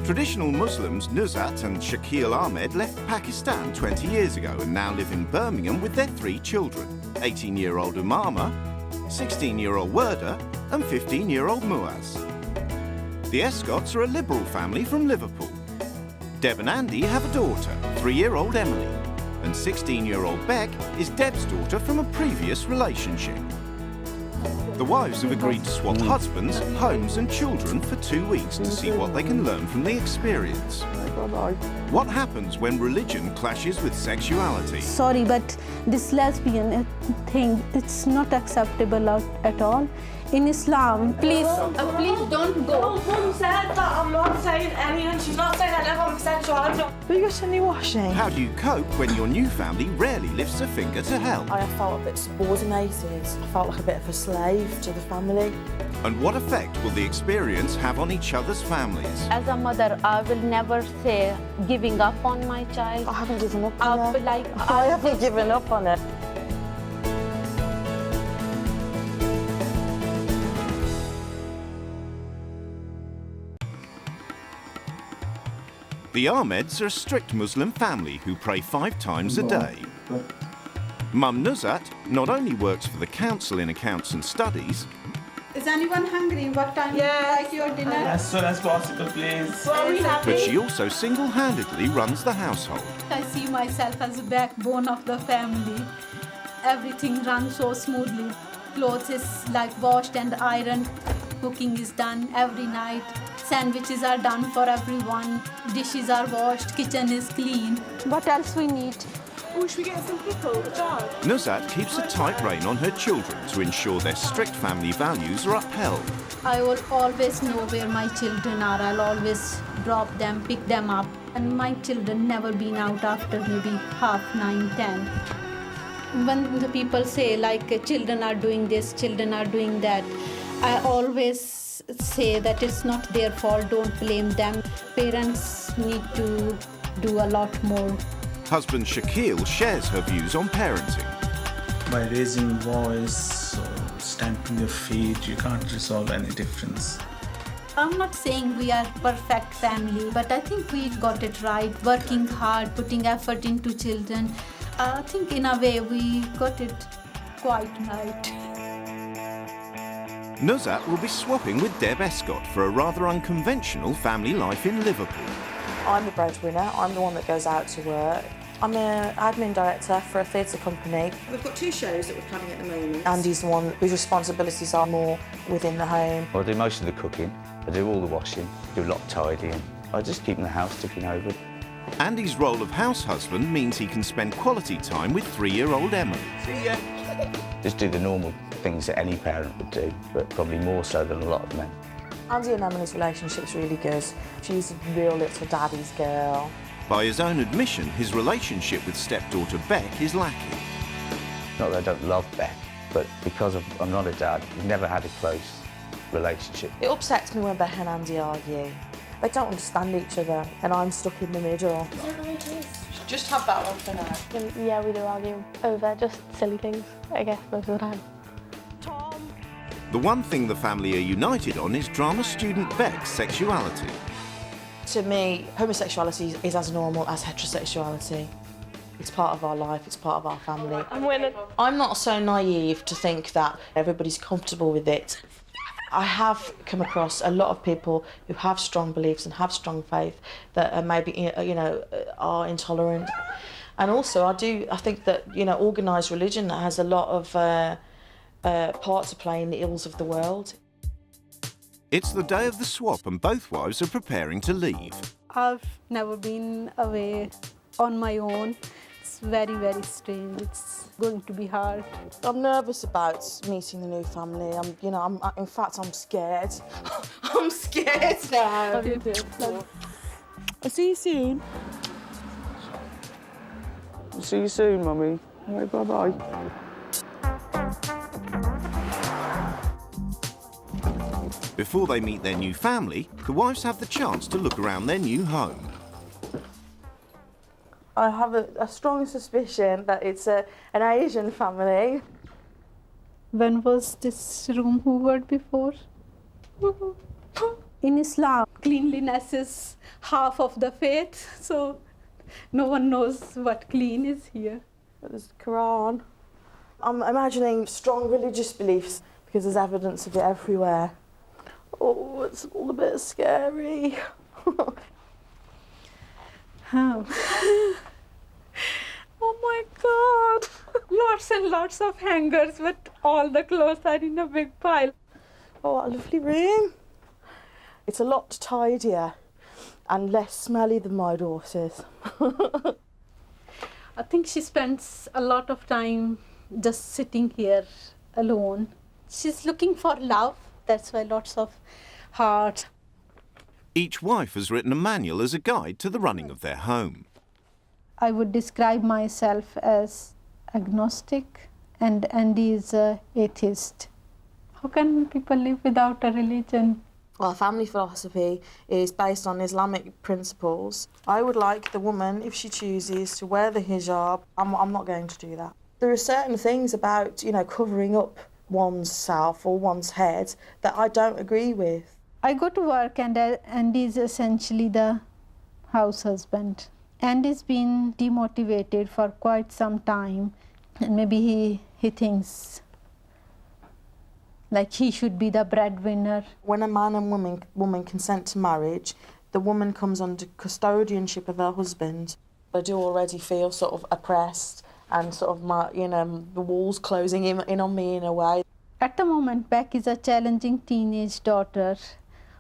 Traditional Muslims Nuzhat and Shakil Ahmed left Pakistan 20 years ago and now live in Birmingham with their 3 children, 18-year-old Umama, 16-year-old Werda and 15-year-old Muaz. The Escots are a liberal family from Liverpool. Deb and Andy have a daughter, 3-year-old Emily, and 16-year-old Beck is Deb's daughter from a previous relationship. The wives have agreed to swap husbands, homes and children for 2 weeks to see what they can learn from the experience. What happens when religion clashes with sexuality? Sorry, but this lesbian thing, it's not acceptable at all. In Islam, please don't go. Mum said that I'm not saying anything. She's not saying I live homosexual. Will you go to any washing? How do you cope when your new family rarely lifts a finger to help? I felt a bit subordinated. I felt like a bit of a slave to the family. And what effect will the experience have on each other's families? As a mother, I will never say giving up on my child. I haven't given up on it. I haven't given up on it. The Ahmeds are a strict Muslim family who pray 5 times a day. Mum Nuzhat not only works for the council in accounts and studies, Is anyone hungry? What time would you like your dinner? As soon as possible, please. but she also single-handedly runs the household. I see myself as a backbone of the family. Everything runs so smoothly. Clothes is like washed and ironed. Cooking is done every night. Sandwiches are done for everyone. Dishes are washed. Kitchen is clean. What else we need? Oh, should we get some pickle? Nuzhat keeps a tight rein on her children to ensure their strict family values are upheld. I will always know where my children are. I'll always drop them, pick them up. And my children never been out after maybe 9:30, 10. When the people say like children are doing this, children are doing that, I always say that it's not their fault, don't blame them. Parents need to do a lot more. Husband Shakil shares her views on parenting. By raising voice or stamping your feet, you can't resolve any difference. I'm not saying we are perfect family, but I think we got it right, working hard, putting effort into children. I think in a way we got it quite right. Nuzhat will be swapping with Deb Escott for a rather unconventional family life in Liverpool. I'm the breadwinner. I'm the one that goes out to work. I'm an admin director for a theatre company. We've got 2 shows that we're planning at the moment. Andy's the one whose responsibilities are more within the home. I do most of the cooking, I do all the washing, do a lot of tidying. I just keep the house ticking over. Andy's role of house husband means he can spend quality time with 3-year-old Emily. See ya! Just do the normal things that any parent would do, but probably more so than a lot of men. Andy and Emily's relationship's really good. She's a real little daddy's girl. By his own admission, his relationship with stepdaughter Beck is lacking. Not that I don't love Beck, but because I'm not a dad, we've never had a close relationship. It upsets me when Beck and Andy argue. They don't understand each other, and I'm stuck in the middle. Just have that one for now. Yeah, we do argue over just silly things, I guess, most of the time. The one thing the family are united on is drama student Beck's sexuality. To me, homosexuality is as normal as heterosexuality. It's part of our life, it's part of our family. I'm winning. I'm not so naive to think that everybody's comfortable with it. I have come across a lot of people who have strong beliefs and have strong faith that are maybe, are intolerant. And also, I think that, organised religion has a lot of part to play in the ills of the world. It's the day of the swap and both wives are preparing to leave. I've never been away on my own. It's very, very strange. It's going to be hard. I'm nervous about meeting the new family. In fact, I'm scared. I'm scared now. I'll see you soon. I'll see you soon, Mummy. All right, bye-bye. Before they meet their new family, the wives have the chance to look around their new home. I have a strong suspicion that it's an Asian family. When was this room hoovered before? In Islam, cleanliness is half of the faith, so no one knows what clean is here. There's the Quran. I'm imagining strong religious beliefs because there's evidence of it everywhere. Oh, it's all a bit scary. Oh. Oh my God! Lots and lots of hangers, but all the clothes are in a big pile. Oh, what a lovely room. It's a lot tidier and less smelly than my daughter's. I think she spends a lot of time just sitting here alone. She's looking for love, that's why lots of hearts. Each wife has written a manual as a guide to the running of their home. I would describe myself as agnostic and Andy is an atheist. How can people live without a religion? Well, family philosophy is based on Islamic principles. I would like the woman, if she chooses, to wear the hijab. I'm not going to do that. There are certain things about, covering up one's self or one's head that I don't agree with. I go to work and Andy is essentially the house husband. Andy's been demotivated for quite some time, and maybe he thinks like he should be the breadwinner. When a man and woman consent to marriage, the woman comes under custodianship of her husband. I do already feel sort of oppressed and sort of the walls closing in on me in a way. At the moment, Beck is a challenging teenage daughter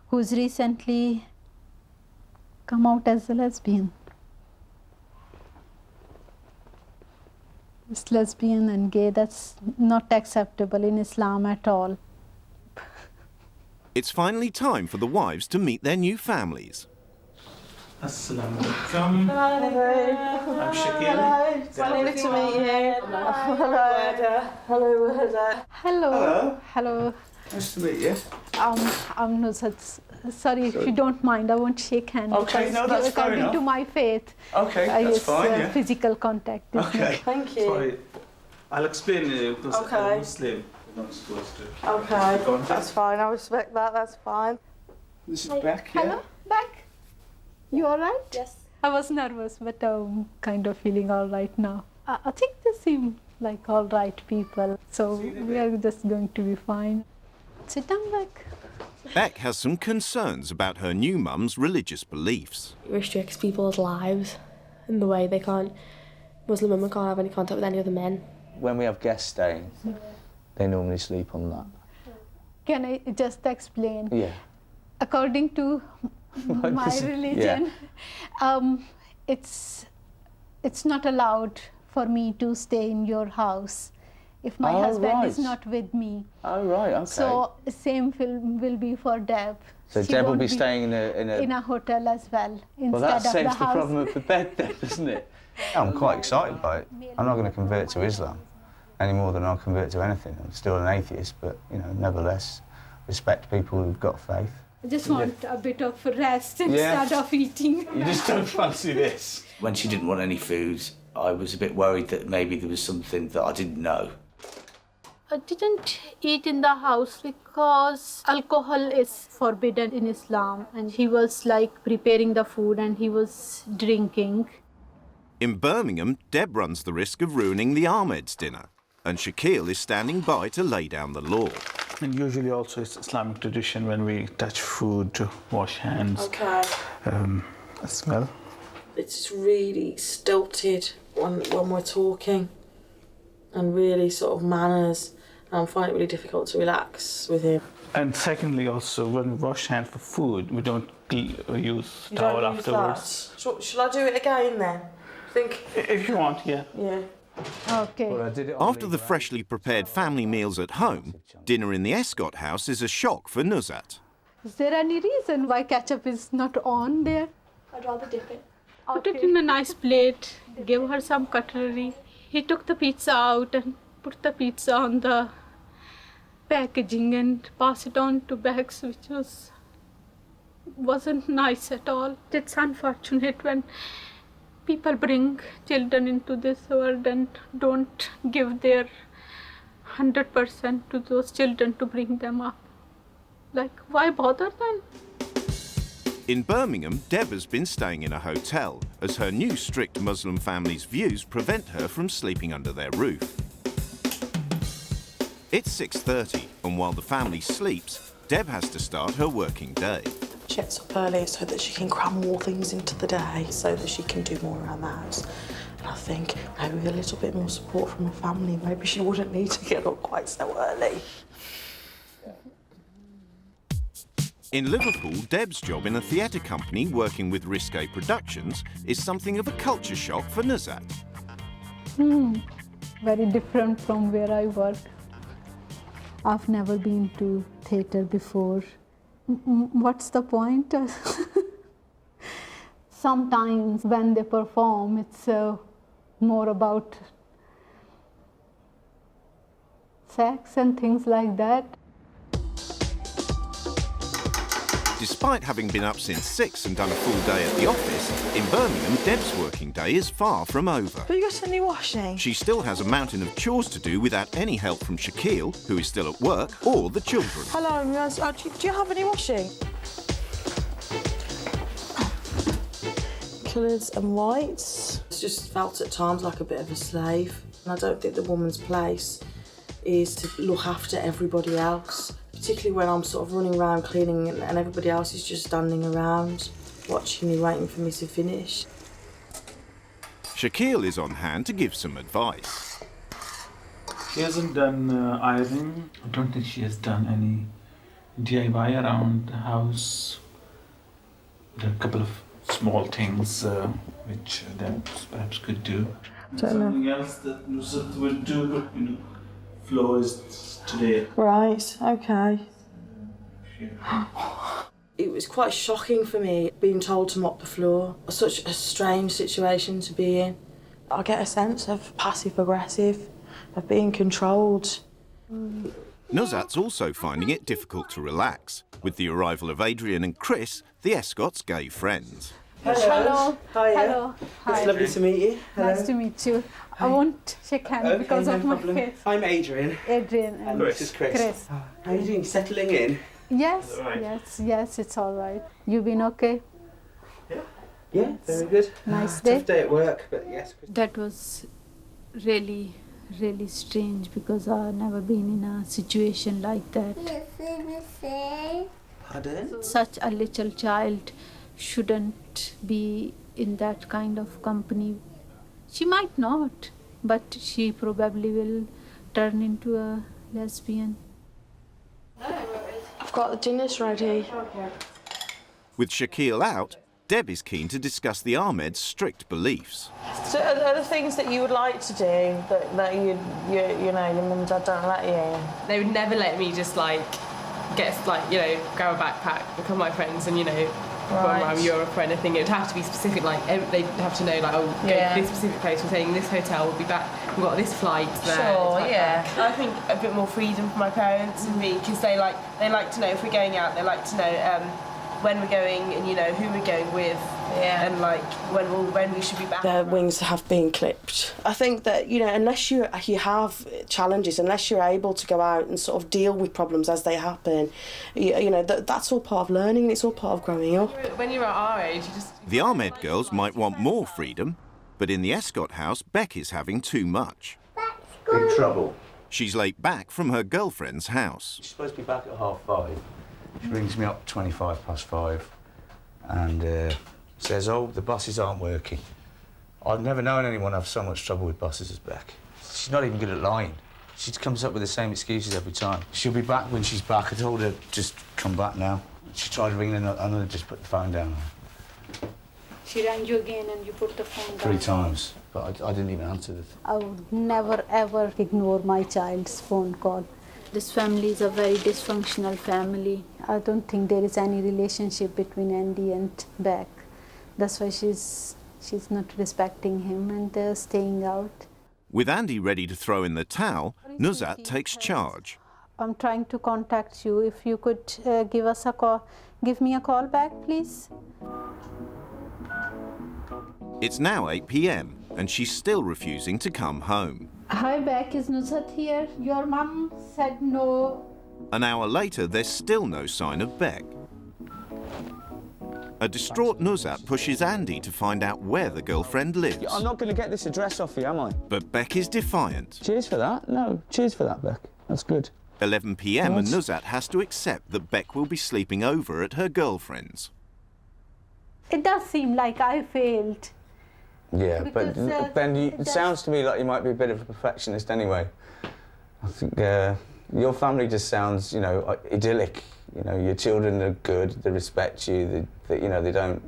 who's recently come out as a lesbian. It's lesbian and gay, that's not acceptable in Islam at all. It's finally time for the wives to meet their new families. Assalamu alaikum. Hello. I'm Shakil. It's lovely to meet you. Hello. Hello. Hello. Hello. Nice to meet you. I'm Nusrat. Sorry if you don't mind, I won't shake hands. Okay, because no, that's fair according enough. to my faith, Okay, that's it's fine, yeah. physical contact. Isn't Okay. it? Thank you. Sorry. I'll explain because Okay. I'm Muslim. You're not supposed to. Okay, Go on. that's fine. I respect that. That's fine. This is Beck, yeah? Hello, Beck. You all right? Yes. I was nervous, but I'm kind of feeling all right now. I think they seem like all right people, so we are just going to be fine. Sit down, Beck. Beck has some concerns about her new mum's religious beliefs. It restricts people's lives in the way Muslim women can't have any contact with any other men. When we have guests staying, they normally sleep on that. Can I just explain? Yeah. According to my religion, it's not allowed for me to stay in your house if my husband is not with me. Oh, right, okay. So same will be for Deb. So She Deb will won't be staying in a hotel as well instead Well, that of the saves the house. problem of the bed then, doesn't it? I'm quite excited by it. I'm not going to convert to Islam any more than I'll convert to anything. I'm still an atheist, but, nevertheless, respect people who've got faith. I just want a bit of rest instead of eating. You just don't fancy this? When she didn't want any food, I was a bit worried that maybe there was something that I didn't know. I didn't eat in the house because alcohol is forbidden in Islam, and he was like preparing the food and he was drinking. In Birmingham, Deb runs the risk of ruining the Ahmed's dinner, and Shakil is standing by to lay down the law. And usually also it's Islamic tradition when we touch food to wash hands. Okay. Smell. It's really stilted when we're talking, and really sort of manners. And I find it really difficult to relax with him. And secondly, also when we wash hands for food, we don't use towel afterwards. Shall I do it again then? If you want, yeah. Yeah. Okay. After the freshly prepared family meals at home, dinner in the Escott house is a shock for Nusrat. Is there any reason why ketchup is not on there? I'd rather dip it. Put it in a nice plate, give her some cutlery. He took the pizza out and put the pizza on the packaging and passed it on to Bex, which wasn't nice at all. It's unfortunate when people bring children into this world and don't give their 100% to those children to bring them up. Like, why bother then? In Birmingham, Deb has been staying in a hotel as her new strict Muslim family's views prevent her from sleeping under their roof. It's 6:30, and while the family sleeps, Deb has to start her working day. She gets up early so that she can cram more things into the day, so that she can do more around the house. And I think maybe with a little bit more support from her family, maybe she wouldn't need to get up quite so early. In Liverpool, Deb's job in a theatre company working with risque productions is something of a culture shock for Nuzhat. Very different from where I work. I've never been to theatre before. What's the point? Sometimes when they perform, it's more about sex and things like that. Despite having been up since 6 and done a full day at the office, in Birmingham, Deb's working day is far from over. But you got any washing? She still has a mountain of chores to do without any help from Shaquille, who is still at work, or the children. Hello, do you have any washing? Colours and whites. It's just felt at times like a bit of a slave. And I don't think the woman's place is to look after everybody else, particularly when I'm sort of running around cleaning and everybody else is just standing around, watching me, waiting for me to finish. Shaquille is on hand to give some advice. She hasn't done ironing. I don't think she has done any DIY around the house. There are a couple of small things which that perhaps could do. Something else that Nuzhat would do, but you know, floor is today. Right, okay. It was quite shocking for me being told to mop the floor. Such a strange situation to be in. I get a sense of passive-aggressive, of being controlled. Nuzhat's also finding it difficult to relax. With the arrival of Adrian and Chris, the Escott's gay friends. Hello. Hiya. Hello. Hi. It's lovely to meet you. Hello. Nice to meet you. I won't shake hands because of my face. I'm Adrian. Adrian and This is Chris. How are you doing? Settling in? Yes, Right. yes, it's all right. You been okay? Yeah, very good. Nice day. Tough day at work, but yes. That was really strange because I've never been in a situation like that. Pardon? Such a little child shouldn't be in that kind of company. She might not, but she probably will turn into a lesbian. I've got the dinners ready. With Shaquille out, Deb is keen to discuss the Ahmed's strict beliefs. So are there things that you would like to do that you know, your mum and dad don't let you? They would never let me just grab a backpack, become my friends and, run around Europe or anything. It would have to be specific, they'd have to know, go to this specific place. We're saying this hotel, we'll be back, we've got this flight there. Sure, yeah. I think a bit more freedom for my parents and me, because they like to know if we're going out, they like to know when we're going and, who we're going with and, when we should be back. Their wings have been clipped. I think that, unless you have challenges, unless you're able to go out and sort of deal with problems as they happen, that's all part of learning, it's all part of growing up. When you're at our age, you just... The Ahmed girls might want more freedom, but in the Escott house, Beck is having too much. Big trouble. She's late back from her girlfriend's house. She's supposed to be back at 5:30. She rings me up 5:25 and says, oh, the buses aren't working. I've never known anyone have so much trouble with buses as Beck. She's not even good at lying. She comes up with the same excuses every time. She'll be back when she's back. I told her, just come back now. She tried ringing and I just put the phone down. She rang you again and you put the phone down? 3 times, but I didn't even answer it. I would never ever ignore my child's phone call. This family is a very dysfunctional family. I don't think there is any relationship between Andy and Beck. That's why she's not respecting him and they're staying out. With Andy ready to throw in the towel, Nuzhat takes charge. I'm trying to contact you. If you could give me a call back, please. It's now 8 p.m. and she's still refusing to come home. Hi, Beck, is Nuzhat here? Your mum said no. An hour later, there's still no sign of Beck. A distraught Nuzhat pushes Andy to find out where the girlfriend lives. I'm not going to get this address off you, am I? But Beck is defiant. Cheers for that. No, cheers for that, Beck. That's good. 11 p.m. and Nuzhat has to accept that Beck will be sleeping over at her girlfriend's. It does seem like I failed. Yeah, Because, but Ben, it sounds to me like you might be a bit of a perfectionist anyway. I think your family just sounds, you know, idyllic. You know, your children are good, they respect you, you know, they don't...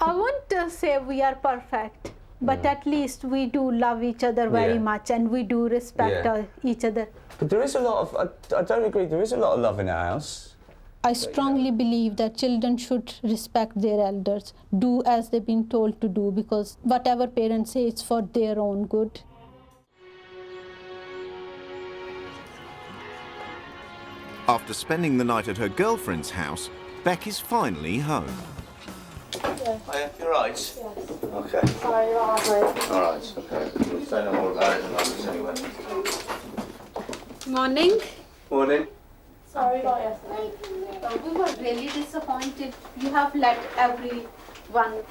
I won't say we are perfect, but at least we do love each other very much and we do respect each other. But there is a lot of, I don't agree, there is a lot of love in our house. I strongly believe that children should respect their elders, do as they've been told to do, because whatever parents say, it's for their own good. After spending the night at her girlfriend's house, Beck is finally home. Oh, yeah, you're right. Yes. Okay. Sorry, you're all right. All right, okay. We'll say no more about it than anyway. Morning. Morning. Sorry about yesterday. We were really disappointed. You have let everyone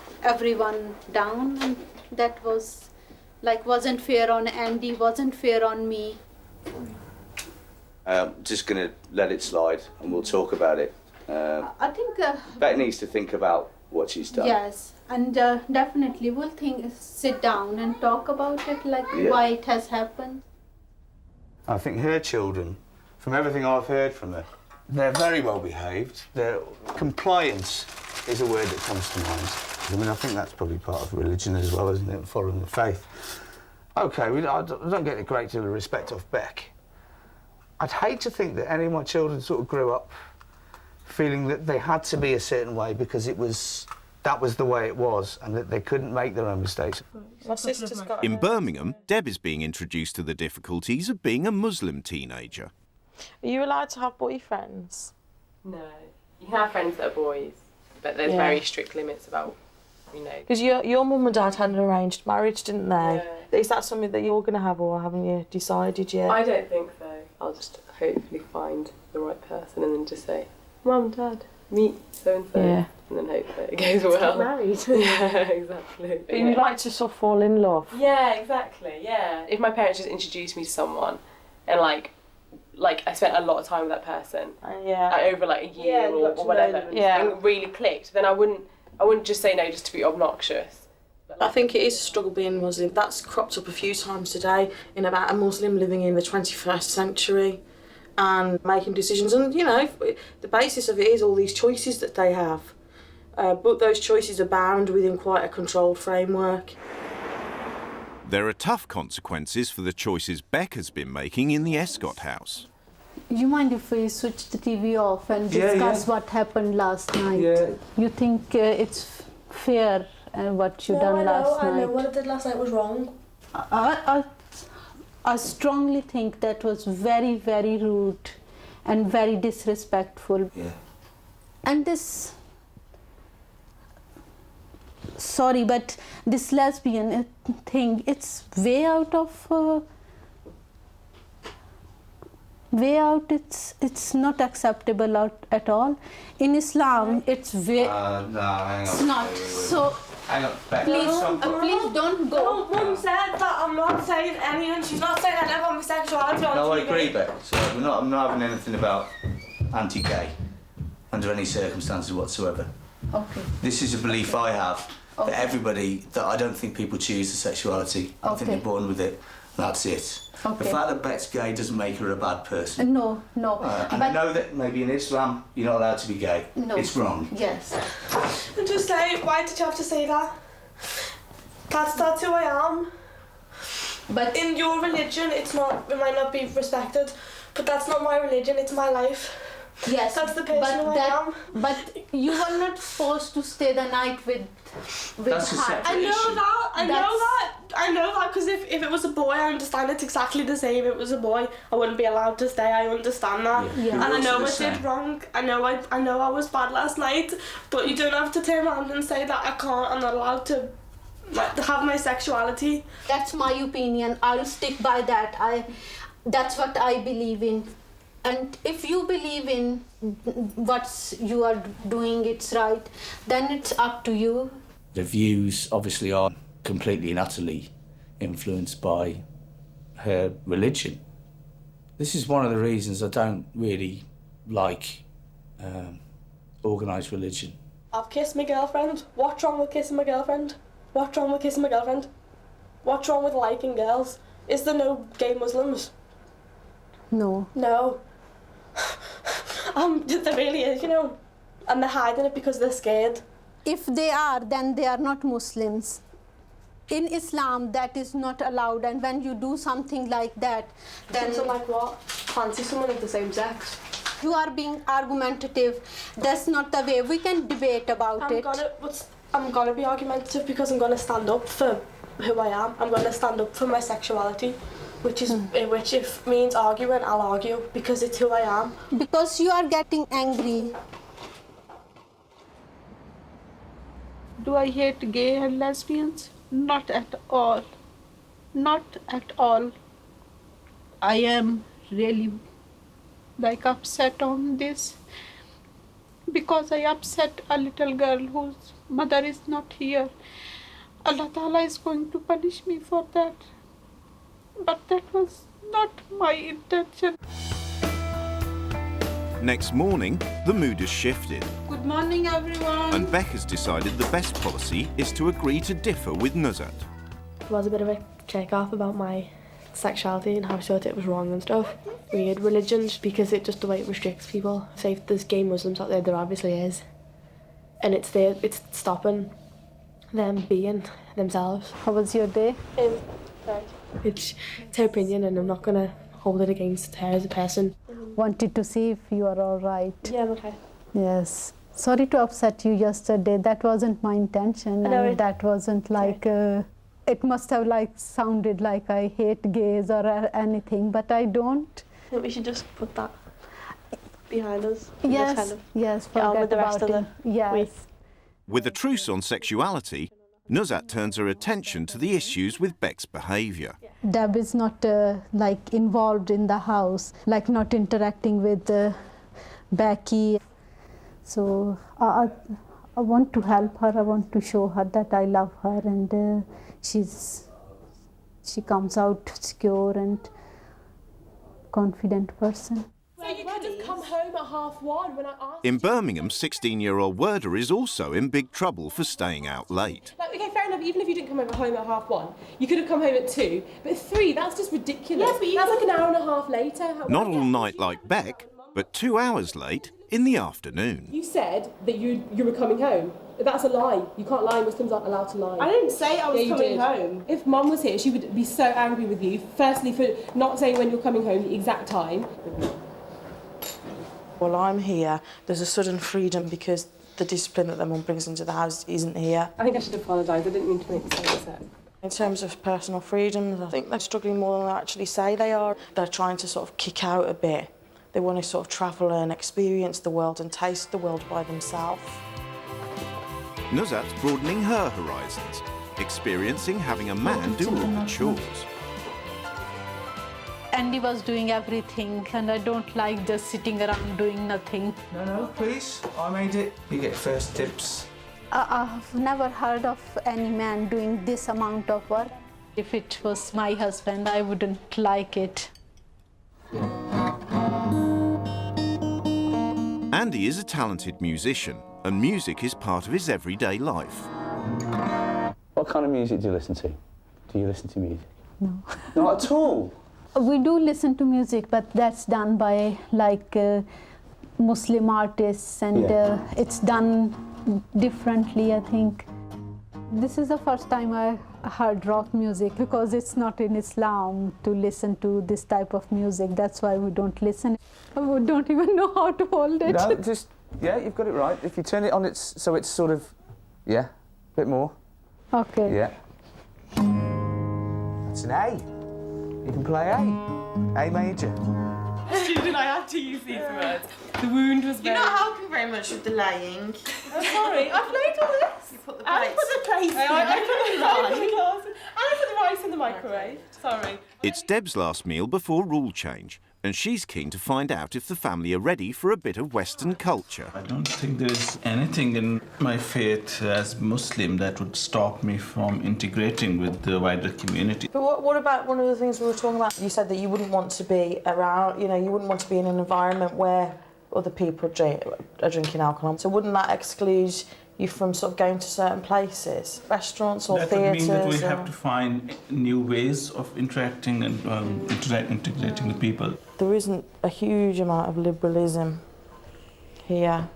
down, and that was wasn't fair on Andy, wasn't fair on me. Just going to let it slide and we'll talk about it. I think... Beck needs to think about what she's done. Yes, and definitely we'll sit down and talk about it, why it has happened. I think her children, from everything I've heard from her, they're very well behaved. Their compliance is a word that comes to mind. I mean, I think that's probably part of religion as well, isn't it? Following the faith. OK, I don't get a great deal of respect off Beck. I'd hate to think that any of my children sort of grew up feeling that they had to be a certain way because that was the way it was and that they couldn't make their own mistakes. My sister's got... In Birmingham, Deb is being introduced to the difficulties of being a Muslim teenager. Are you allowed to have boyfriends? No. You can have friends that are boys, but there's very strict limits about, you know... Because your mum and dad had an arranged marriage, didn't they? Yeah. Is that something that you're going to have, or haven't you decided yet? I don't think so. I'll just hopefully find the right person and then just say, Mum, Dad, meet so-and-so. Yeah. And then hope that it goes well. Get married. Yeah, exactly. But you'd like to sort of fall in love? Yeah, exactly, yeah. If my parents just introduced me to someone and like I spent a lot of time with that person over a year or whatever, and it really clicked, then I wouldn't just say no just to be obnoxious. I think it is a struggle being Muslim. That's cropped up a few times today in about a Muslim living in the 21st century and making decisions. And, you know, the basis of it is all these choices that they have. But those choices are bound within quite a controlled framework. There are tough consequences for the choices Beck has been making in the Escott house. You mind if we switch the TV off and discuss what happened last night? Yeah. You think it's fair what you done last night? I know what I did last night was wrong. I strongly think that was very, very rude and very disrespectful. Yeah. And this... Sorry, but this lesbian thing, it's way out of... it's not acceptable at all. In Islam, it's way... No, hang on. It's not. So... Hang on, Beck. Please don't go. Mum said that I'm not saying anything. She's not saying anything about my sexuality on No, I TV. agree, Beck. So I'm not having anything about anti-gay under any circumstances whatsoever. Okay. This is a belief I have that everybody, that I don't think people choose the sexuality. I think they're born with it. That's it. Okay. The fact that Beck's gay doesn't make her a bad person. No. And I know that maybe in Islam you're not allowed to be gay. No. It's wrong. Yes. And just say, why did you have to say that? That's who I am. But in your religion, it might not be respected, but that's not my religion, it's my life. Yes, that's the person who I am. But you were not supposed to stay the night with That's a her. separate I know issue. that. I know that because if it was a boy, I understand it's exactly the same. If it was a boy, I wouldn't be allowed to stay. I understand that. Yeah. And I know I Also the did same. wrong. I know I was bad last night. But you don't have to turn around and say that I'm not allowed to have my sexuality. That's my opinion. I'll stick by that. That's what I believe in. And if you believe in what you are doing, it's right, then it's up to you. The views obviously are completely and utterly influenced by her religion. This is one of the reasons I don't really like organised religion. I've kissed my girlfriend. What's wrong with kissing my girlfriend? What's wrong with kissing my girlfriend? What's wrong with liking girls? Is there no gay Muslims? No. No. There really is, you know. And they're hiding it because they're scared. If they are, then they are not Muslims. In Islam, that is not allowed, and when you do something like that, then... So like what? Fancy someone of the same sex? You are being argumentative. That's not the way. We can debate about it. I'm gonna be argumentative because I'm gonna stand up for who I am. I'm gonna stand up for my sexuality, which is which if means arguing, I'll argue because it's who I am. Because you are getting angry. Do I hate gay and lesbians? Not at all. Not at all. I am really upset on this because I upset a little girl whose mother is not here. Allah Ta'ala is going to punish me for that. But that was not my intention. Next morning, the mood has shifted. Good morning, everyone. And Beck has decided the best policy is to agree to differ with Nuzhat. It was a bit of a check-off about my sexuality and how I thought it was wrong and stuff. Weird religions, because it just the way it restricts people. Say if there's gay Muslims out there obviously is. And it's stopping them being themselves. How was your day? It's her opinion and I'm not going to hold it against her as a person. Wanted to see if you are all right. Yeah, I'm okay. Yes. Sorry to upset you yesterday. That wasn't my intention. And that wasn't like... it must have sounded like I hate gays or anything, but I don't. I think we should just put that behind us. Yes, yes, forget with the rest about of the week. With a truce on sexuality, Nuzhat turns her attention to the issues with Beck's behaviour. Deb is not involved in the house, not interacting with Becky. So I want to help her. I want to show her that I love her, and she comes out secure and confident person. So you could have come home at 1:30 when I asked. In Birmingham, 16-year-old Werder is also in big trouble for staying out late. Okay, fair enough, even if you didn't come home at 1:30, you could have come home at 2, but 3, that's just ridiculous. Yes, but that's an hour and a half later. Not all night like Beck, but 2 hours late in the afternoon. You said that you were coming home. That's a lie. You can't lie. Muslims aren't allowed to lie. I didn't say I was coming home. If Mum was here, she would be so angry with you. Firstly, for not saying when you're coming home, the exact time. While I'm here, there's a sudden freedom because the discipline that their mum brings into the house isn't here. I think I should apologise. I didn't mean to make you so upset. In terms of personal freedoms, I think they're struggling more than they actually say they are. They're trying to sort of kick out a bit. They want to sort of travel and experience the world and taste the world by themselves. Nuzhat's broadening her horizons, experiencing having a man do all the chores. Andy was doing everything, and I don't like just sitting around doing nothing. No, please. I made it. You get first tips. I've never heard of any man doing this amount of work. If it was my husband, I wouldn't like it. Andy is a talented musician, and music is part of his everyday life. What kind of music do you listen to? Do you listen to music? No. Not at all? We do listen to music, but that's done by Muslim artists, and it's done differently, I think. This is the first time I heard rock music because it's not in Islam to listen to this type of music. That's why we don't listen. We don't even know how to hold it. No, just, you've got it right. If you turn it on, so it's sort of, a bit more. Okay. Yeah. That's an A. You can play A major. Student, I had to use these words. The wound was very... You're not helping very much with the laying. I'm sorry, I've laid all this. You put the I plates. put the plates in. I put the rice in the microwave. Sorry. It's Deb's last meal before rule change, and she's keen to find out if the family are ready for a bit of Western culture. I don't think there's anything in my faith as Muslim that would stop me from integrating with the wider community. But what about one of the things we were talking about? You said that you wouldn't want to be around, you wouldn't want to be in an environment where other people are drinking alcohol. So wouldn't that exclude you from sort of going to certain places, restaurants or theatres? That would mean that we have to find new ways of interacting and integrating with people. There isn't a huge amount of liberalism here,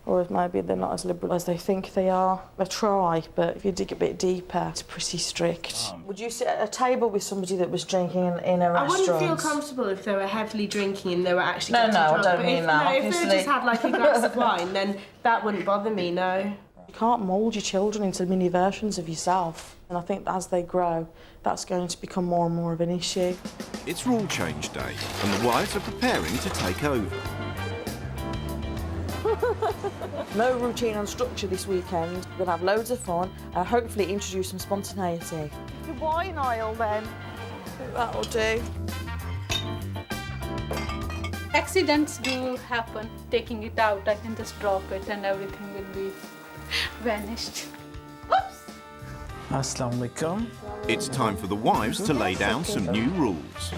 or maybe they're not as liberal as they think they are. They try, but if you dig a bit deeper, it's pretty strict. Would you sit at a table with somebody that was drinking in a restaurant? I wouldn't feel comfortable if they were heavily drinking and they were actually No, getting drunk. I don't mean that, if they just had like a glass of wine, then that wouldn't bother me, no. You can't mould your children into mini versions of yourself. And I think as they grow, that's going to become more and more of an issue. It's rule change day, and the wives are preparing to take over. No routine and structure this weekend. We're going to have loads of fun and hopefully introduce some spontaneity. The wine aisle then. I think that'll do. Accidents do happen. Taking it out, I can just drop it and everything will be vanished. Oops! Assalamu alaikum. It's time for the wives to lay down some new rules.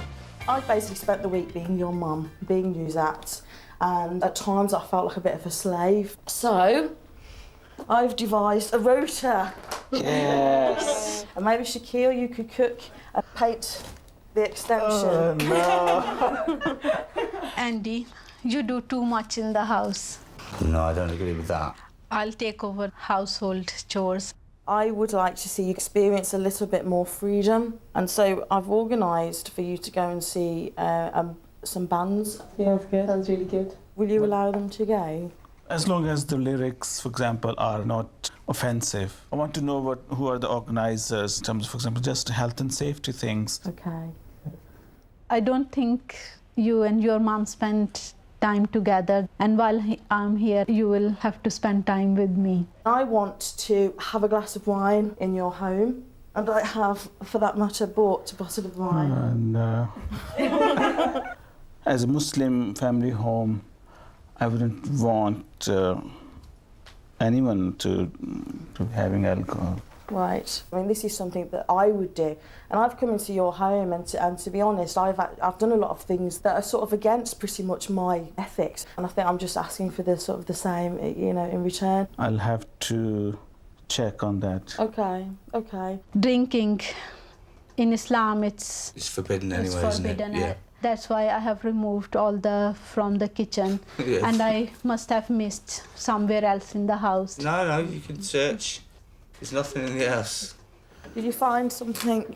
I've basically spent the week being your mum, being Nuzat, and at times I felt like a bit of a slave. So, I've devised a rota. Yes. And maybe, Shaquille, you could cook and paint the extension. Oh, no. Andy, you do too much in the house. No, I don't agree with that. I'll take over household chores. I would like to see you experience a little bit more freedom, and so I've organised for you to go and see some bands. Yeah, good. Sounds really good. Will you allow them to go? As long as the lyrics, for example, are not offensive. I want to know who are the organisers in terms of, for example, just health and safety things. Okay. I don't think you and your mom spent time together, and while I'm here, you will have to spend time with me. I want to have a glass of wine in your home, and I have, for that matter, bought a bottle of wine. And as a Muslim family home, I wouldn't want anyone to be having alcohol. Right. I mean, this is something that I would do, and I've come into your home, and to be honest, I've done a lot of things that are sort of against pretty much my ethics, and I think I'm just asking for the sort of the same, in return. I'll have to check on that. Okay. Okay. Drinking in Islam, it's forbidden anyway, isn't it? Yeah. That's why I have removed all from the kitchen, Yeah. and I must have missed somewhere else in the house. No, you can search. There's nothing in the house. Did you find something?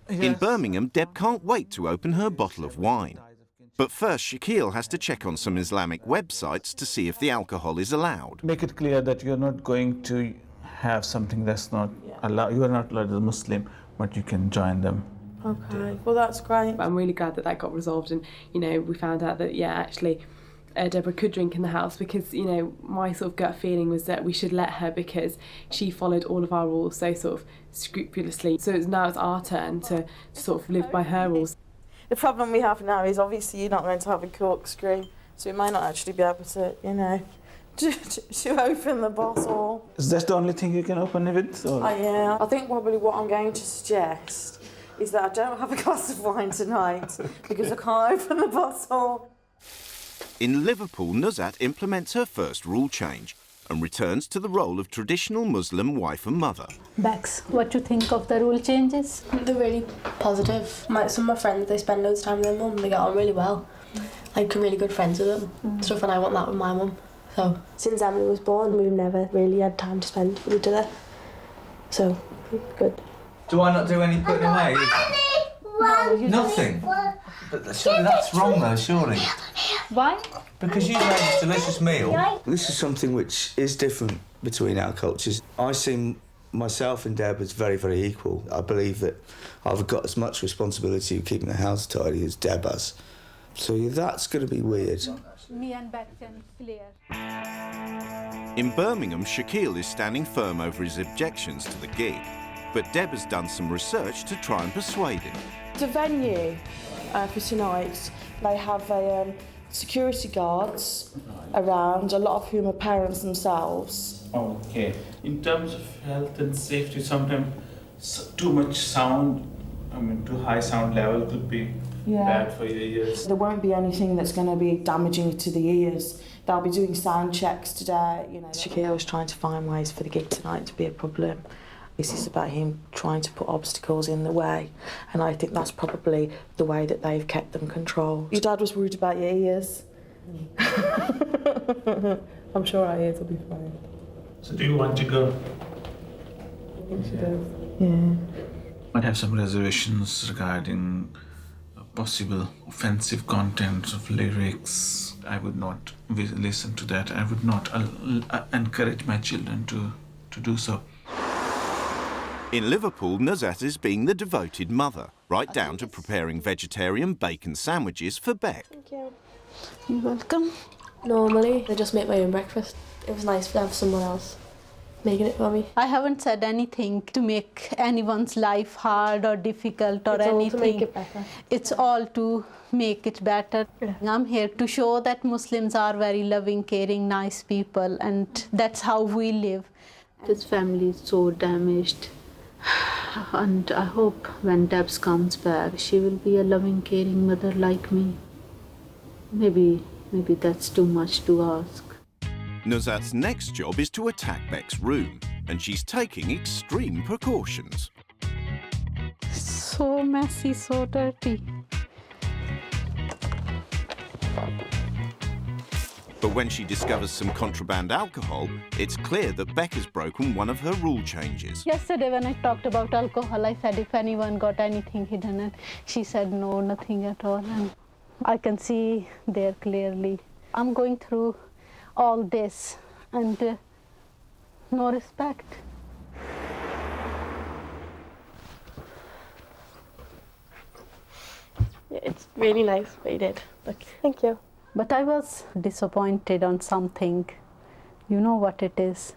In Birmingham, Deb can't wait to open her bottle of wine. But first, Shaquille has to check on some Islamic websites to see if the alcohol is allowed. Make it clear that you're not going to have something that's not allowed. You are not allowed as a Muslim, but you can join them. Okay, well that's great. I'm really glad that got resolved, and we found out that actually Deborah could drink in the house, because my sort of gut feeling was that we should let her, because she followed all of our rules so sort of scrupulously. So now it's our turn to sort of live by her rules. The problem we have now is obviously you're not going to have a corkscrew, so we might not actually be able to, to open the bottle. Is that the only thing you can open it with? Or? Yeah. I think probably what I'm going to suggest is that I don't have a glass of wine tonight because I can't open the bottle. In Liverpool, Nuzat implements her first rule change and returns to the role of traditional Muslim wife and mother. Bex, what do you think of the rule changes? They're really positive. Some of my friends, they spend loads of time with their mum, they get on really well. Like, really good friends with them. Stuff, and I want that with my mum. So, since Emily was born, we've never really had time to spend with each other. So, good. Do I not do any putting away? Nothing. But surely that's wrong though, surely. Why? Because you made a delicious meal. This is something which is different between our cultures. I see myself and Deb as very, very equal. I believe that I've got as much responsibility of keeping the house tidy as Deb has. So that's going to be weird. Me and Bex and Claire. In Birmingham, Shaquille is standing firm over his objections to the gig. but Deb has done some research to try and persuade him. The venue for tonight, they have security guards around, a lot of whom are parents themselves. Okay. In terms of health and safety, sometimes too much sound, too high sound level could be bad for your ears. There won't be anything that's going to be damaging to the ears. They'll be doing sound checks today. Shaquille was trying to find ways for the gig tonight to be a problem. This is about him trying to put obstacles in the way, and I think that's probably the way that they've kept them controlled. Your dad was worried about your ears. I'm sure our ears will be fine. So do you want to go? I think she does. Yeah. I have some reservations regarding possible offensive content of lyrics. I would not listen to that. I would not encourage my children to do so. In Liverpool, Nuzat is being the devoted mother, right down to preparing vegetarian bacon sandwiches for Beck. Thank you. You're welcome. Normally, I just make my own breakfast. It was nice to have someone else making it for me. I haven't said anything to make anyone's life hard or difficult or It's all anything. to make it better. It's all to make it better. Yeah. I'm here to show that Muslims are very loving, caring, nice people, and that's how we live. His family is so damaged. And I hope when Debs comes back, she will be a loving, caring mother like me. Maybe that's too much to ask. Nuzat's next job is to attack Beck's room, and she's taking extreme precautions. So messy, so dirty. But when she discovers some contraband alcohol, it's clear that Beck has broken one of her rule changes. Yesterday when I talked about alcohol, I said if anyone got anything hidden, and she said no, nothing at all. And I can see there clearly. I'm going through all this and no respect. Yeah, it's really nice what you did. Look, thank you. But I was disappointed on something. You know what it is?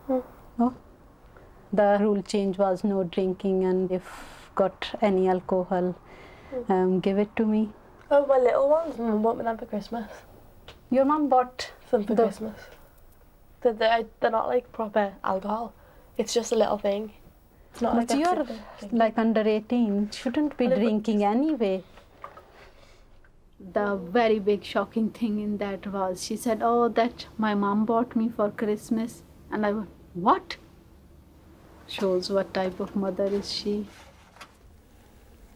No? The rule change was no drinking, and if got any alcohol, give it to me. Oh, my little ones. Mum bought me them for Christmas. Your mum bought them for Christmas. They're not like proper alcohol. It's just a little thing. It's not But like you're like under 18, shouldn't be drinking anyway. The very big shocking thing in that was, she said, oh, that my mom bought me for Christmas. And I went, what? Shows what type of mother is she.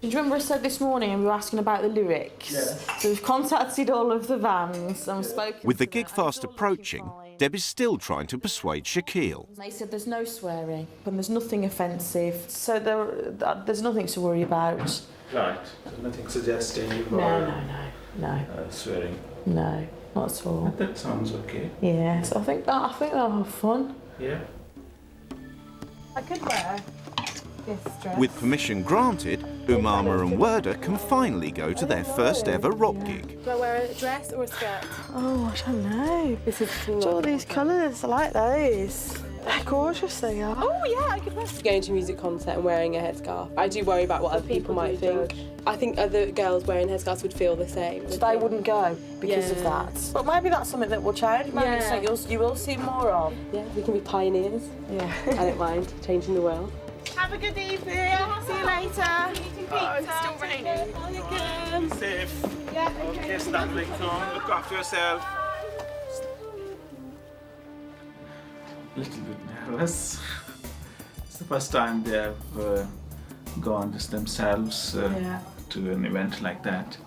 Do you remember I said this morning we were asking about the lyrics? Yeah. So we've contacted all of the vans and spoken. With the gig fast approaching, Deb is still trying to persuade Shaquille. They said there's no swearing and there's nothing offensive, so there's nothing to worry about. Right. So nothing suggesting No. Swearing. No, not at all. That sounds okay. Yeah. So I think they'll have fun. Yeah. I could wear this dress. With permission granted, Umama and Werder can finally go to their first ever rock gig. Do I wear a dress or a skirt? Oh, I don't know. This is all these colours. I like those. They're gorgeous, they are. Oh yeah, I could wear. Going to a music concert and wearing a headscarf. I do worry about what other people might think. I think other girls wearing headscarves would feel the same. So they wouldn't go because of that. But maybe that's something that will change. Maybe so you will see more of. Yeah, we can be pioneers. Yeah. I don't mind changing the world. Have a good evening. See you later. Oh, it's still raining. Be safe. Yeah. Okay, Stanley, look after yourself. A little bit nervous. It's the first time they have gone just themselves to an event like that.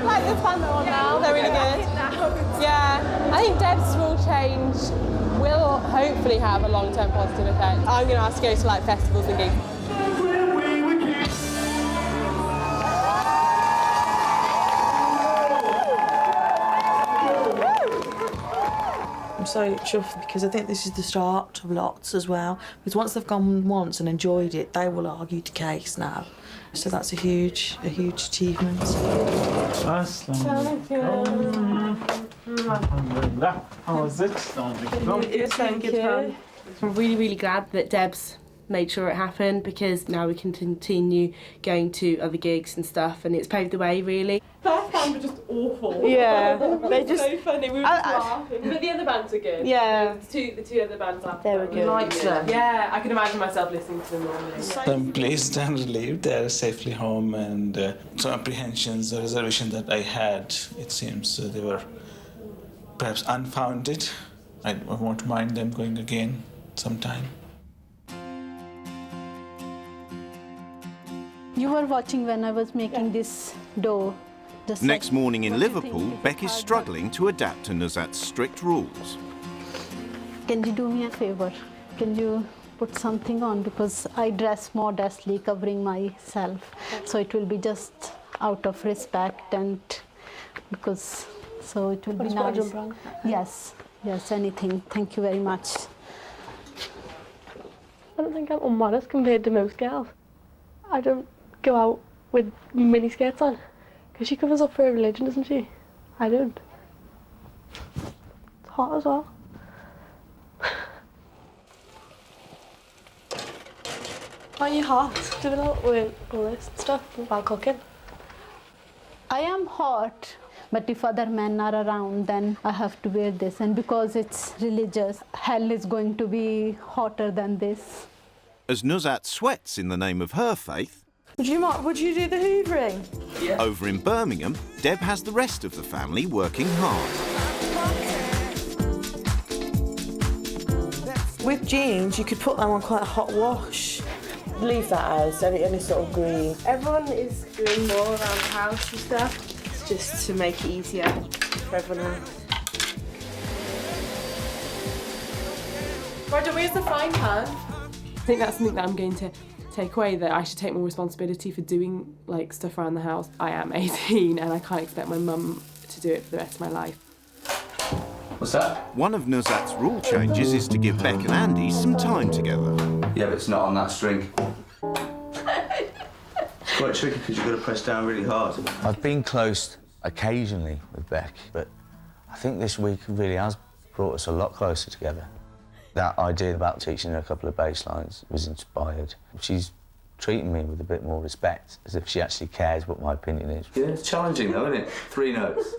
Like the fun they're on now, they're really good. Yeah, I think Deb's rule change will hopefully have a long-term positive effect. I'm going to ask to go to like festivals and gigs. I'm so chuffed because I think this is the start of lots as well. Because once they've gone once and enjoyed it, they will argue the case now. So that's a huge achievement. Thank you. How was it? Thank you. I'm really, really glad that Deb's made sure it happened, because now we can continue going to other gigs and stuff, and it's paved the way, really. First band were just awful. Yeah, they They just so funny. We were just laughing, but the other bands were good. Yeah. The two other bands after. They were good. Liked them. Yeah, I can imagine myself listening to them normally. I'm pleased and relieved they're safely home, and some apprehensions, the reservation that I had, it seems they were perhaps unfounded. I won't mind them going again sometime. You were watching when I was making this dough. Just Next like, morning in what do you Liverpool, think? Beck is struggling to adapt to Nuzhat's strict rules. Can you do me a favor? Can you put something on? Because I dress modestly, covering myself. So it will be just out of respect, and because so it will be nice. Yes, yes, anything. Thank you very much. I don't think I'm unmodest compared to most girls. I don't go out with mini skirts on, because she covers up for her religion, doesn't she? I don't. It's hot as well. Are you hot doing all this stuff while cooking? I am hot, but if other men are around, then I have to wear this. And because it's religious, hell is going to be hotter than this. As Nuzhat sweats in the name of her faith, Would you do the hoovering? Yeah. over in Birmingham, Deb has the rest of the family working hard. With jeans, you could put them on quite a hot wash. Leave that as any sort of green. Everyone is doing more around the house and stuff. It's just to make it easier for everyone else. Roger, where's the frying pan? I think that's something that I'm going to take away, that I should take more responsibility for doing like stuff around the house. I am 18 and I can't expect my mum to do it for the rest of my life. What's that? One of Nuzhat's rule changes is to give Beck and Andy some time together. Yeah, but it's not on that string. It's quite tricky because you've got to press down really hard. I've been close occasionally with Beck, but I think this week really has brought us a lot closer together. That idea about teaching her a couple of bass lines was inspired. She's treating me with a bit more respect, as if she actually cares what my opinion is. Yeah, it's challenging though, isn't it? 3 notes.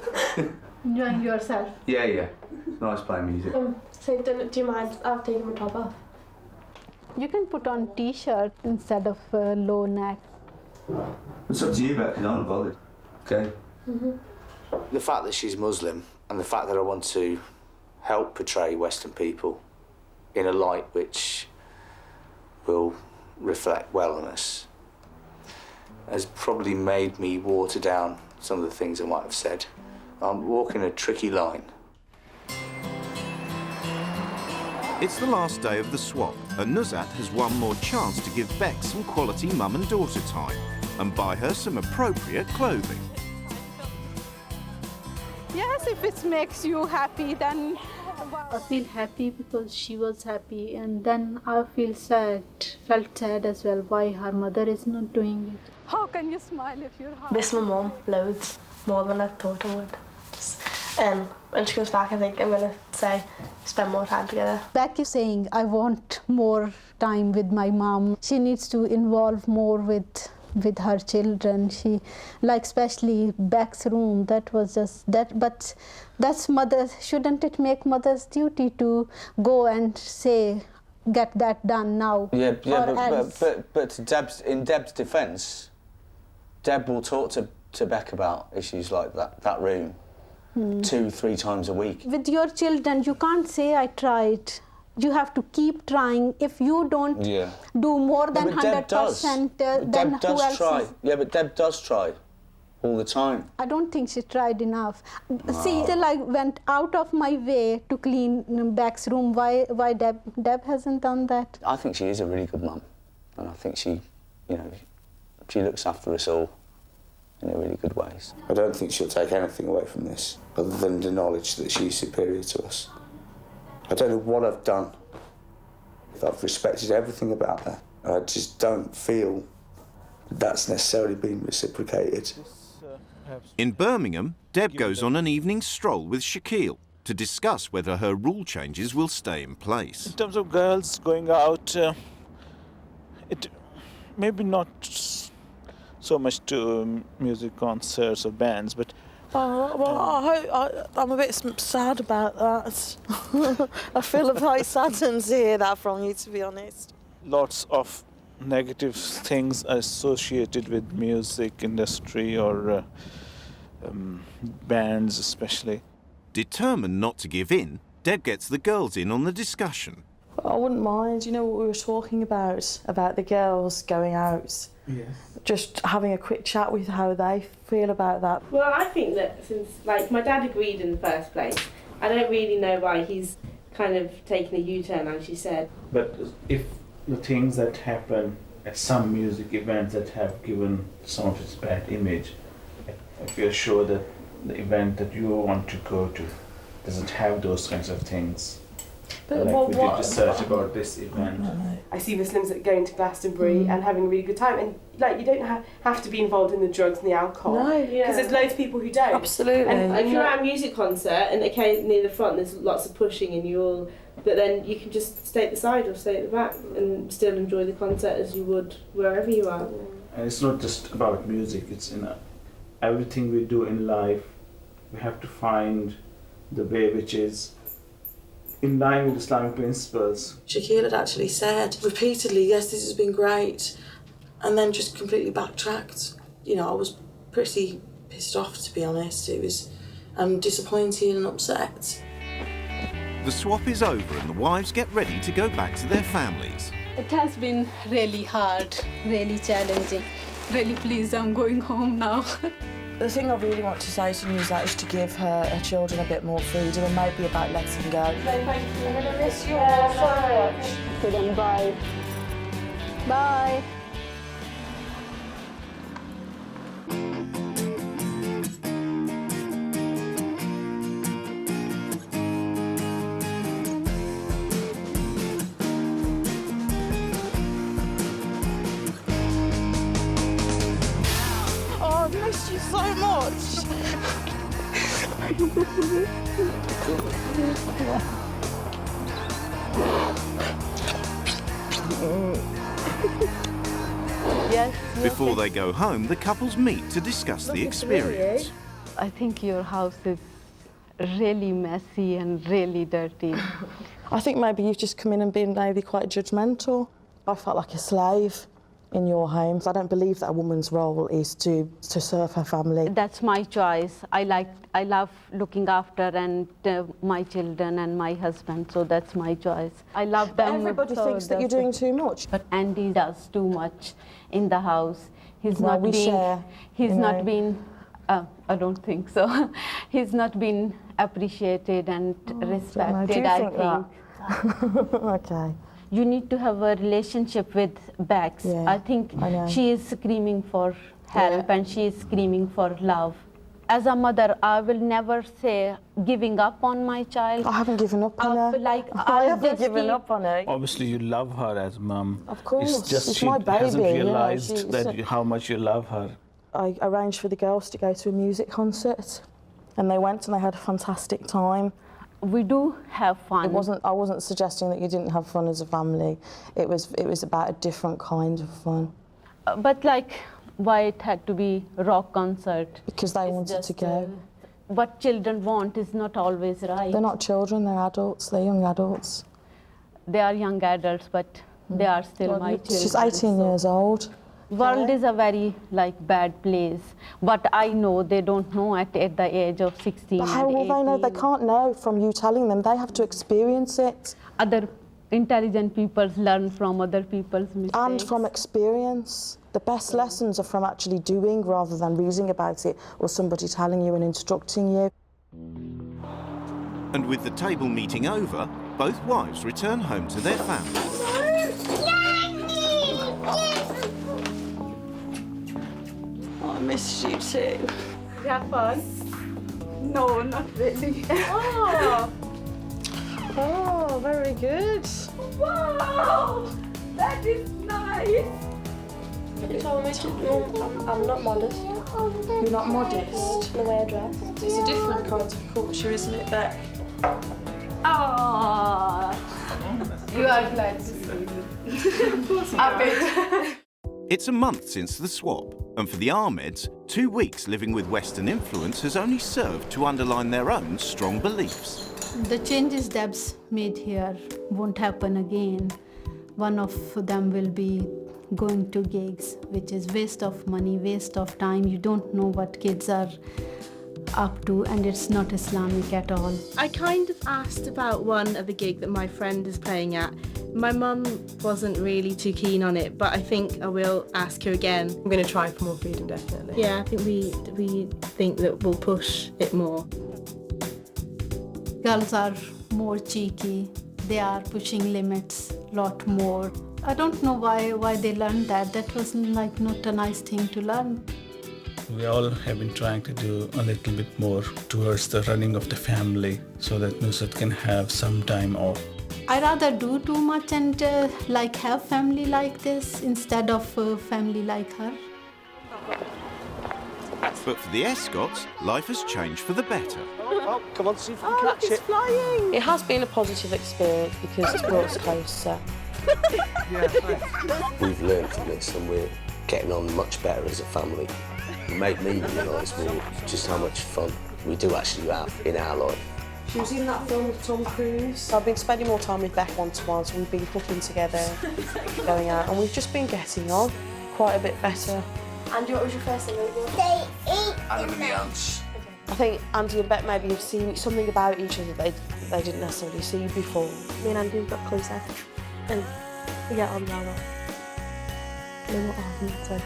Enjoying yourself. Yeah. It's nice playing music. So do you mind I've taken my top off? You can put on t-shirt instead of low neck. It's up to you, Beck, because I'm not bothered. Okay? The fact that she's Muslim and the fact that I want to help portray Western people in a light which will reflect well on us has probably made me water down some of the things I might have said. I'm walking a tricky line. It's the last day of the swap, and Nuzhat has one more chance to give Beck some quality mum and daughter time and buy her some appropriate clothing. Yes, if it makes you happy, then... I feel happy because she was happy, and then I felt sad as well why her mother is not doing it. How can you smile if you're happy? Miss my mum loads, more than I thought I would. When she comes back, I think I'm going to spend more time together. Beck is saying, I want more time with my mom. She needs to involve more with her children. She, like especially Beck's room, that was just that. But that's mother. Shouldn't it make mother's duty to go and say, get that done now? Yeah, else? but in Deb's defence, Deb will talk to Beck about issues like that room 2-3 times a week. With your children, you can't say I tried. You have to keep trying. If you don't do more than 100%, then Deb who does else try. is... Yeah, but Deb does try all the time. I don't think she tried enough. See, till I went out of my way to clean Beck's room. Why Deb hasn't done that? I think she is a really good mum, and I think she looks after us all in a really good ways. I don't think she'll take anything away from this other than the knowledge that she's superior to us. I don't know what I've done. I've respected everything about her. I just don't feel that's necessarily been reciprocated. In Birmingham, Deb goes on an evening stroll with Shaquille to discuss whether her rule changes will stay in place. In terms of girls going out, it maybe not so much to music concerts or bands, but I'm a bit sad about that. I feel a bit saddened to hear that from you, to be honest. lots of negative things associated with music industry or bands especially. Determined not to give in, Deb gets the girls in on the discussion. I wouldn't mind, you know what we were talking about the girls going out. Yes. Just having a quick chat with how they feel about that. Well, I think that since, like, my dad agreed in the first place, I don't really know why he's kind of taken a U-turn, as you said. But if the things that happen at some music events that have given some of its bad image, if you're sure that the event that you want to go to doesn't have those kinds of things. But like we did research about this event. I see Muslims that going to Glastonbury and having a really good time, and like you don't have to be involved in the drugs and the alcohol. No, because there's loads of people who don't. Absolutely. And if you're at a music concert and okay, near the front there's lots of pushing and you all, but then you can just stay at the side or stay at the back and still enjoy the concert as you would wherever you are. And it's not just about music, it's in everything we do in life. We have to find the way which is in line with Islamic principles. Shaquille had actually said repeatedly, yes, this has been great, and then just completely backtracked. You know, I was pretty pissed off, to be honest. It was disappointed and upset. The swap is over and the wives get ready to go back to their families. It has been really hard, really challenging. Really pleased I'm going home now. The thing I really want to say to Nusa is to give her children a bit more freedom and maybe about letting go. No, thank you. I'm going to miss you all so much. Okay, then bye. Bye. Oh, I've missed you so much. Yes. Before they go home, the couples meet to discuss the experience. I think your house is really messy and really dirty. I think maybe you've just come in and been maybe quite judgmental. I felt like a slave in your home. I don't believe that a woman's role is to serve her family. That's my choice. I love looking after and my children and my husband, so that's my choice. I love them. Everybody thinks that you're doing too much. But Andy does too much in the house. He's Well, not we being. share, He's you not know. been. I don't think so. He's not been appreciated and respected. Do you I think that? Okay. You need to have a relationship with Bex. Yeah, I think I know. she is screaming for help and she is screaming for love. As a mother, I will never say giving up on my child. I haven't given up on her. Like, I haven't given up on her. Obviously you love her as mum. Of course, It's just it's she my baby, hasn't you know, realised she's- that how much you love her. I arranged for the girls to go to a music concert, and they went and they had a fantastic time. We do have fun. I wasn't suggesting that you didn't have fun as a family. It was about a different kind of fun. But like, why it had to be rock concert? Because they wanted to go. What children want is not always right. They're not children, they're adults, they're young adults. They are young adults, but they are still my children. She's 18 years old. World is a very bad place, but I know they don't know at the age of 16 But how and will they know? 18. They can't know from you telling them. They have to experience it. Other intelligent people learn from other people's mistakes. And from experience. The best lessons are from actually doing rather than reading about it or somebody telling you and instructing you. And with the table meeting over, both wives return home to their families. I miss you too. You had fun? No, not really. Oh. Oh. Very good. Wow, that is nice. You told me to. No, I'm not modest. You're not modest. The way I dress. It's a different kind of culture, isn't it, Beck? Ah, you are glad to see me. Of course you It's a month since the swap, and for the Ahmeds, 2 weeks living with Western influence has only served to underline their own strong beliefs. The changes Deb's made here won't happen again. One of them will be going to gigs, which is waste of money, waste of time. You don't know what kids are up to, and it's not Islamic at all. I kind of asked about one of the gig that my friend is playing at. My mum wasn't really too keen on it, but I think I will ask her again. I'm going to try for more freedom, definitely. Yeah, I think we think that we'll push it more. Girls are more cheeky. They are pushing limits a lot more. I don't know why they learned that. That was like not a nice thing to learn. We all have been trying to do a little bit more towards the running of the family so that Nusrat can have some time off. I rather do too much and like have family like this instead of family like her. But for the Escots, life has changed for the better. Oh, come on, see if you can catch it. Flying. It has been a positive experience because it's brought us closer. We've learned from this and we're getting on much better as a family. It made me realise more just how much fun we do actually have in our life. She was in that film with Tom Cruise. I've been spending more time with Beck one-to-one, so we've been cooking together, going out, and we've just been getting on quite a bit better. Andy, what was your first thing that you did? Adam and the ants. I think Andy and Beck maybe have seen something about each other they didn't necessarily see before. Me and Andy got closer, and we get on well. We're not arguing, so.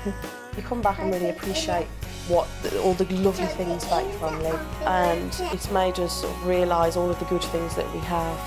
You come back and really appreciate all the lovely things about your family, and it's made us sort of realise all of the good things that we have.